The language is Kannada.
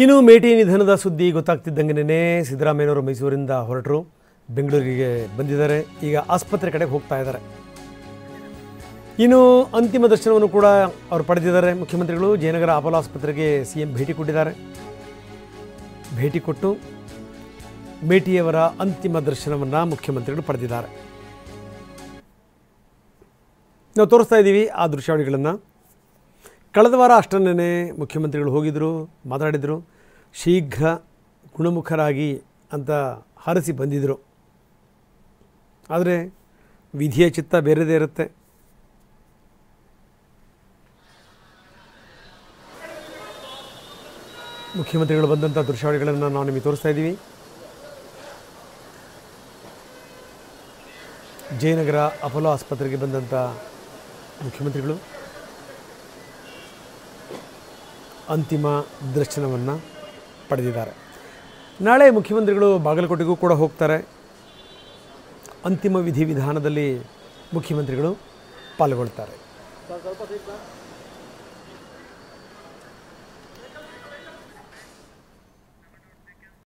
ಇನ್ನು ಮೇಟಿ ನಿಧನದ ಸುದ್ದಿ ಗೊತ್ತಾಗ್ತಿದ್ದಂಗೆನೇ ಸಿದ್ದರಾಮಯ್ಯನವರು ಮೈಸೂರಿಂದ ಹೊರಟರು, ಬೆಂಗಳೂರಿಗೆ ಬಂದಿದ್ದಾರೆ. ಈಗ ಆಸ್ಪತ್ರೆ ಕಡೆಗೆ ಹೋಗ್ತಾ ಇದ್ದಾರೆ. ಇನ್ನು ಅಂತಿಮ ದರ್ಶನವನ್ನು ಕೂಡ ಅವರು ಪಡೆದಿದ್ದಾರೆ. ಮುಖ್ಯಮಂತ್ರಿಗಳು ಜಯನಗರ ಅಪೋಲೋ ಆಸ್ಪತ್ರೆಗೆ CM ಭೇಟಿ ಕೊಟ್ಟಿದ್ದಾರೆ. ಭೇಟಿ ಕೊಟ್ಟು ಮೇಟಿಯವರ ಅಂತಿಮ ದರ್ಶನವನ್ನು ಮುಖ್ಯಮಂತ್ರಿಗಳು ಪಡೆದಿದ್ದಾರೆ. ನಾವು ತೋರಿಸ್ತಾ ಇದ್ದೀವಿ ಆ ದೃಶ್ಯಾವಳಿಗಳನ್ನು. ಕಳೆದ ವಾರ ಅಷ್ಟನ್ನೇ ಮುಖ್ಯಮಂತ್ರಿಗಳು ಹೋಗಿದ್ದರು, ಮಾತಾಡಿದರು, ಶೀಘ್ರ ಗುಣಮುಖರಾಗಿ ಅಂತ ಹರಸಿ ಬಂದಿದ್ದರು. ಆದರೆ ವಿಧಿಯ ಚಿತ್ತ ಬೇರೆದೇ ಇರುತ್ತೆ. ಮುಖ್ಯಮಂತ್ರಿಗಳು ಬಂದಂಥ ದೃಶ್ಯಾವಳಿಗಳನ್ನು ನಾವು ನಿಮಗೆ ತೋರಿಸ್ತಾ ಇದ್ದೀವಿ. ಜಯನಗರ ಅಪೋಲೋ ಆಸ್ಪತ್ರೆಗೆ ಬಂದಂಥ ಮುಖ್ಯಮಂತ್ರಿಗಳು ಅಂತಿಮ ದರ್ಶನವನ್ನು ಪಡೆದಿದ್ದಾರೆ. ನಾಳೆ ಮುಖ್ಯಮಂತ್ರಿಗಳು ಬಾಗಲಕೋಟೆಗೂ ಕೂಡ ಹೋಗ್ತಾರೆ. ಅಂತಿಮ ವಿಧಿವಿಧಾನದಲ್ಲಿ ಮುಖ್ಯಮಂತ್ರಿಗಳು ಪಾಲ್ಗೊಳ್ತಾರೆ.